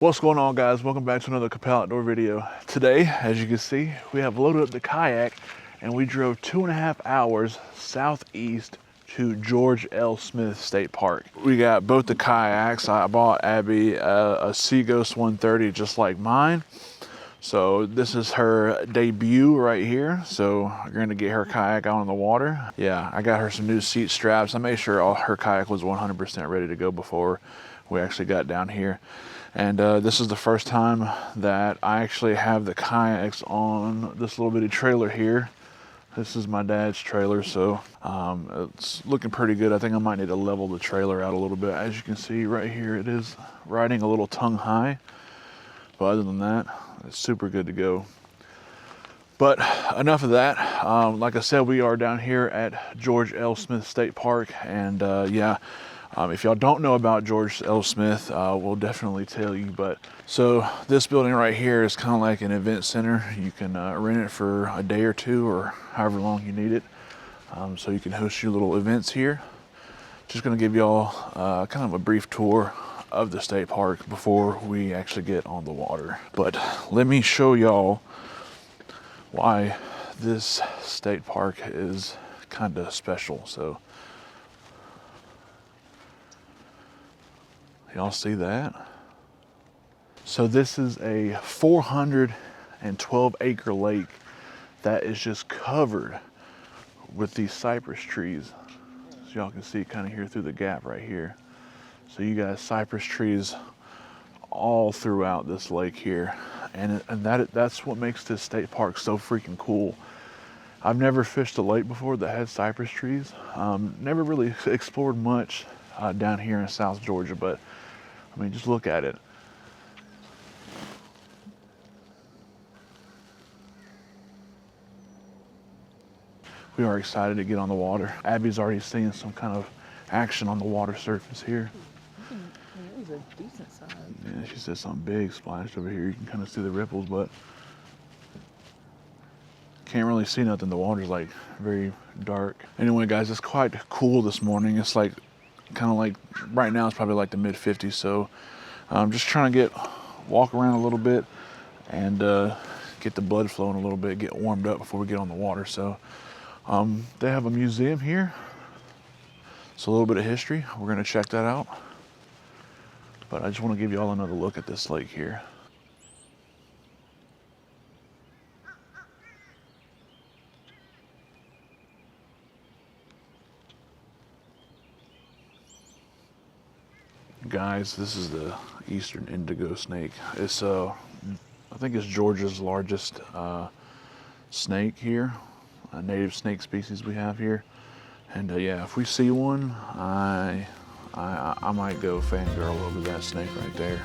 What's going on, guys? Welcome back to another Kappelle Outdoor video. Today, as you can see, we have loaded up the kayak and we drove 2.5 hours southeast to George L. Smith State Park. We got both the kayaks. I bought Abby a Seaghost 130 just like mine. So this is her debut right here. So we're gonna get her kayak out on the water. Yeah, I got her some new seat straps. I made sure all her kayak was 100% ready to go before we actually got down here. And this is the first time that I actually have the kayaks on this little bitty trailer here. This is my dad's trailer, so it's looking pretty good. I think I might need to level the trailer out a little bit. As you can see right here, it is riding a little tongue high. But other than that, it's super good to go. But enough of that. Like I said, we are down here at George L. Smith State Park, and yeah. If y'all don't know about George L. Smith, we'll definitely tell you. But so this building right here is kind of like an event center. You can rent it for a day or two or however long you need it. So you can host your little events here. Just gonna give y'all kind of a brief tour of the state park before we actually get on the water. But let me show y'all why this state park is kind of special. So y'all see that? So this is a 412 acre lake that is just covered with these cypress trees. So y'all can see kind of here through the gap right here. So you got cypress trees all throughout this lake here. And that's what makes this state park so freaking cool. I've never fished a lake before that had cypress trees. Never really explored much down here in South Georgia, but I mean, just look at it. We are excited to get on the water. Abby's already seeing some kind of action on the water surface here. It was a decent size. Yeah, she said something big splashed over here. You can kind of see the ripples, but can't really see nothing. The water's like very dark. Anyway, guys, it's quite cool this morning. It's like kind of like right now it's probably like the mid 50s, so I'm just trying to walk around a little bit and get the blood flowing a little bit, get warmed up before we get on the water. So they have a museum here, so a little bit of history. We're gonna check that out, but I just want to give you all another look at this lake here. Guys, this is the eastern indigo snake. It's I think it's Georgia's largest snake here, a native snake species we have here. And yeah, if we see one, I might go fangirl over that snake right there.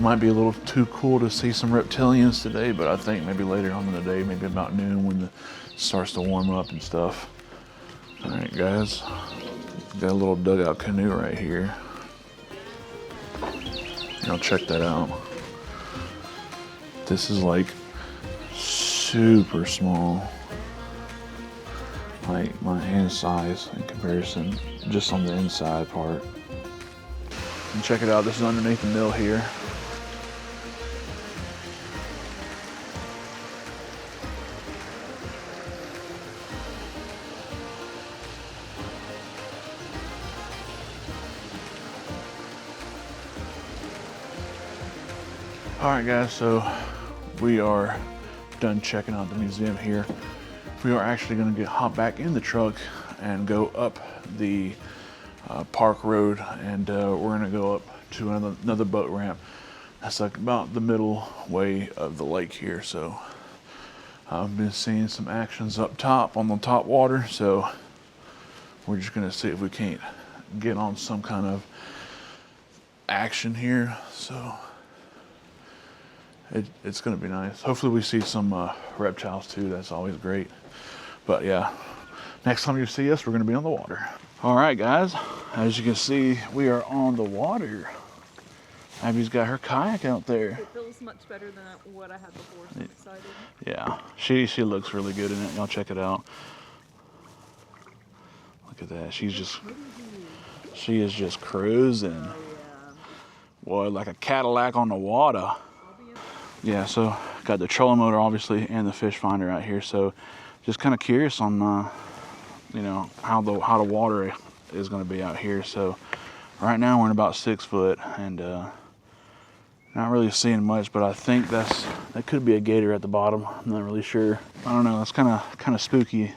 Might be a little too cool to see some reptilians today, but I think maybe later on in the day, maybe about noon when it starts to warm up and stuff. All right, guys, got a little dugout canoe right here. Y'all check that out. This is like super small, like my hand size in comparison, just on the inside part. And check it out, this is underneath the mill here. All right, guys, so we are done checking out the museum here. We are actually going to hop back in the truck and go up the park road, and we're going to go up to another boat ramp. That's like about the middle way of the lake here. So I've been seeing some actions up top on the top water, so we're just gonna see if we can't get on some kind of action here. So it's gonna be nice. Hopefully we see some reptiles too. That's always great. But yeah, next time you see us, we're gonna be on the water. All right, guys, as you can see, we are on the water. Abby's got her kayak out there. It feels much better than what I had before, so I'm excited. Yeah, she looks really good in it. Y'all check it out. Look at that. She is just cruising. Oh, yeah. Boy, like a Cadillac on the water. Yeah, so got the trolling motor obviously and the fish finder out here. So just kind of curious on you know, how the water is going to be out here. So right now we're in about 6 foot and not really seeing much, but I think that could be a gator at the bottom. I'm not really sure. I don't know. It's kind of spooky.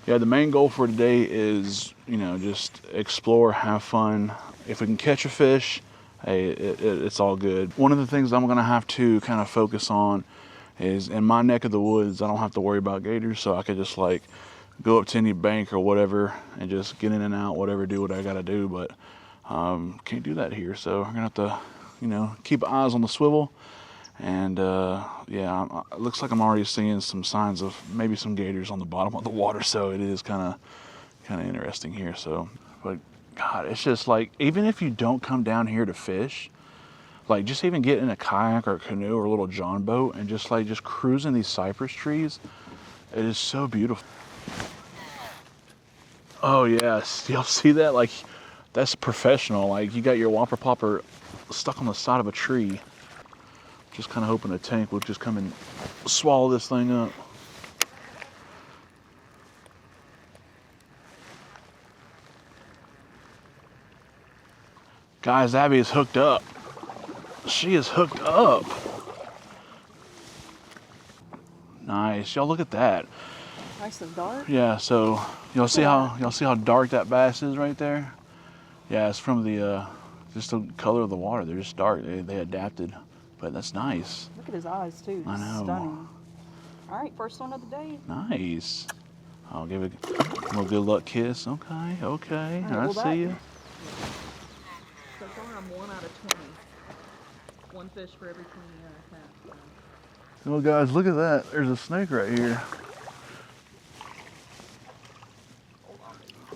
Yeah, the main goal for today is, you know, just explore, have fun. If we can catch a fish, hey, it's all good. One of the things I'm gonna have to kind of focus on is in my neck of the woods, I don't have to worry about gators, so I could just like go up to any bank or whatever and just get in and out, whatever, do what I gotta do. But can't do that here, so we're gonna have to, you know, keep eyes on the swivel. And yeah, it looks like I'm already seeing some signs of maybe some gators on the bottom of the water, so it is kind of interesting here. So, but God, it's just like, even if you don't come down here to fish, like just even get in a kayak or a canoe or a little john boat and just cruising these cypress trees, it is so beautiful. Oh yes, y'all see that? Like, that's professional. Like, you got your whopper plopper stuck on the side of a tree. Just kind of hoping a tank will just come and swallow this thing up. Guys, Abby is hooked up. She is hooked up. Nice. Y'all look at that. Nice and dark. Yeah, so y'all see how dark that bass is right there? Yeah, it's from the just the color of the water. They're just dark. They adapted. But that's nice. Look at his eyes too. I know. Stunning. All right, first one of the day. Nice. I'll give it a little good luck kiss. Okay, okay. All right, I see you. So far I'm 1 out of 20. One fish for every 20 I catch. Well, guys, look at that. There's a snake right here.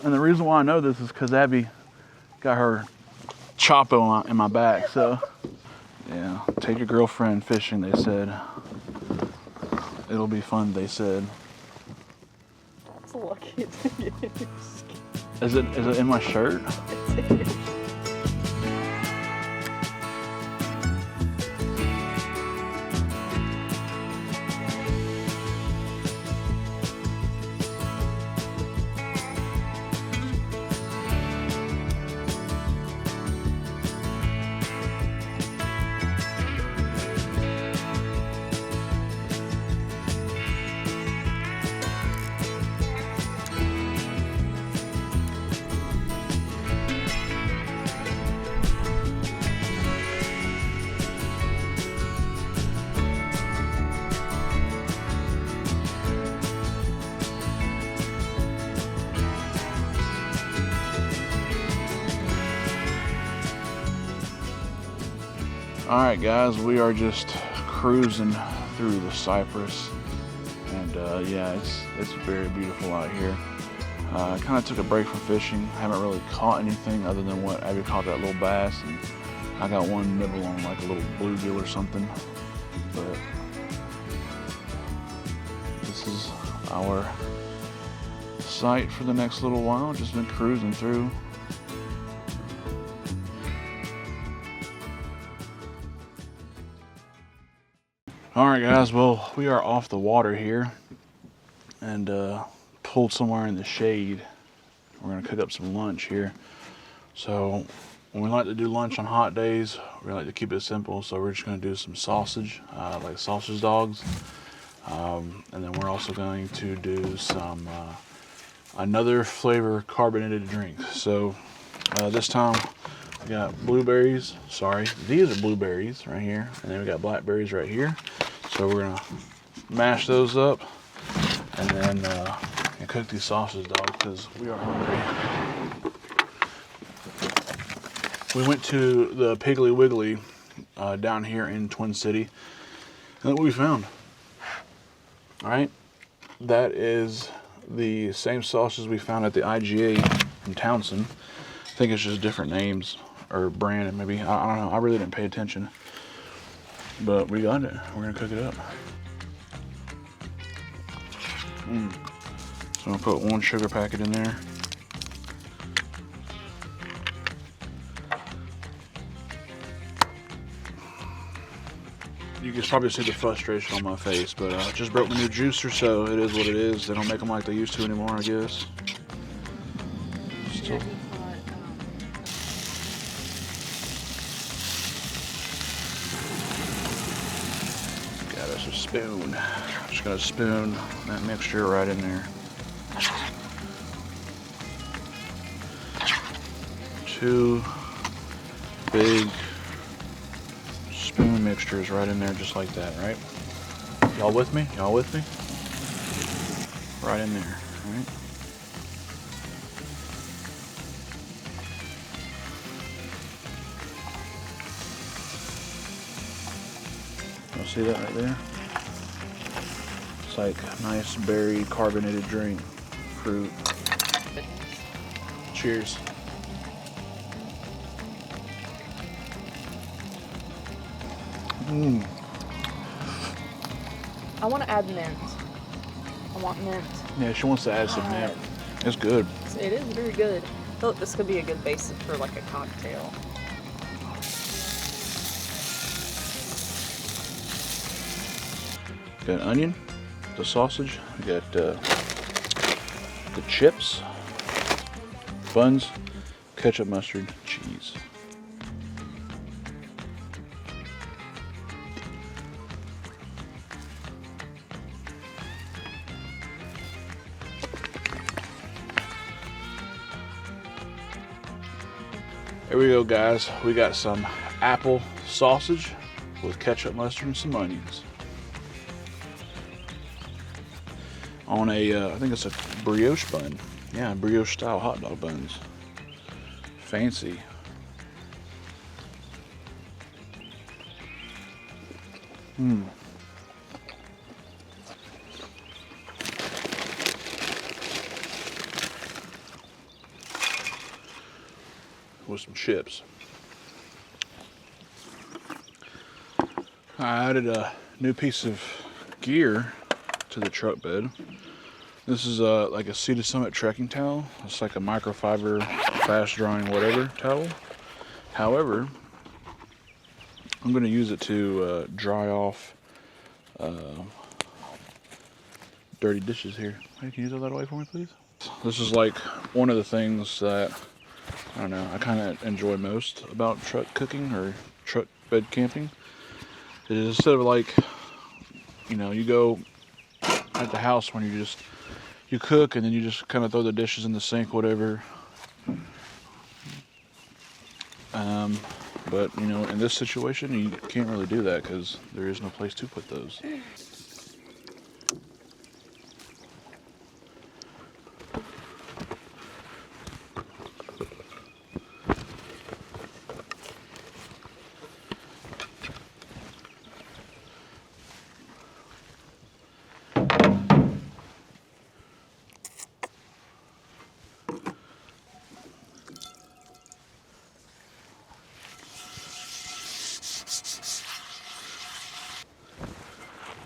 And the reason why I know this is because Abby got her Chapo in my back. So, yeah, take your girlfriend fishing, they said. It'll be fun, they said. That's lucky. Is it in my shirt? All right, guys, we are just cruising through the Cypress, and yeah, it's very beautiful out here. I kind of took a break from fishing. Haven't really caught anything other than what Abby caught, that little bass, and I got one nibble on like a little bluegill or something. But this is our site for the next little while. Just been cruising through. All right, guys, well, we are off the water here and pulled somewhere in the shade. We're gonna cook up some lunch here. So when we like to do lunch on hot days, we like to keep it simple. So we're just gonna do some sausage, like sausage dogs. And then we're also going to do some another flavor carbonated drink. So this time we got blueberries. Sorry, these are blueberries right here, and then we got blackberries right here. So we're gonna mash those up, and then cook these sausages, dog, because we are hungry. We went to the Piggly Wiggly down here in Twin City, and look what we found. All right, that is the same sausage we found at the IGA in Townsend. I think it's just different names or brand, maybe. I don't know. I really didn't pay attention, but we got it. We're gonna cook it up. So I'm gonna put 1 sugar packet in there. You can probably see the frustration on my face, but I just broke my new juicer, so it is what it is. They don't make them like they used to anymore, I guess. Still. Got us a spoon. Just gonna spoon that mixture right in there. 2 big spoon mixtures right in there, just like that, right? Y'all with me? Y'all with me? Right in there, right? Y'all see that right there? It's like a nice berry carbonated drink, fruit. Cheers. I want to add mint. I want mint. Yeah, she wants to add some mint. It's good. It is very good. Look, this could be a good basis for like a cocktail. Got onion, the sausage, we got the chips, buns, ketchup, mustard, cheese. Here we go, guys. We got some apple sausage with ketchup, mustard, and some onions. On a, I think it's a brioche bun. Yeah, brioche style hot dog buns. Fancy. With some chips. I added a new piece of gear to the truck bed. This is like a Sea to Summit trekking towel. It's like a microfiber, fast drying, whatever towel. However, I'm going to use it to dry off dirty dishes here. Hey, can you throw that away for me, please? This is like one of the things that I don't know, I kind of enjoy most about truck cooking or truck bed camping. It is instead of like, you know, you go at the house when you cook and then you just kind of throw the dishes in the sink, whatever. But you know, in this situation, you can't really do that because there is no place to put those.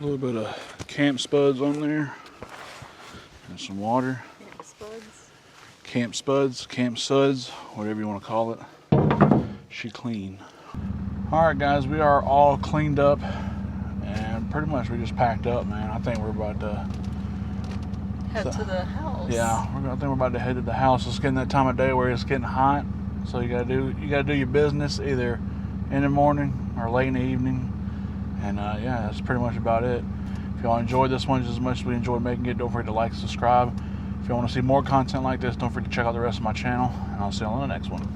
A little bit of camp spuds on there and some water. Camp spuds, camp suds, whatever you want to call it. She clean. All right, guys, we are all cleaned up and pretty much we just packed up, man. I think we're about to head to the house. Yeah, I think we're about to head to the house. It's getting that time of day where it's getting hot, so you gotta do your business either in the morning or late in the evening. And yeah, that's pretty much about it. If y'all enjoyed this one just as much as we enjoyed making it, don't forget to like and subscribe. If you want to see more content like this, don't forget to check out the rest of my channel, and I'll see you on the next one.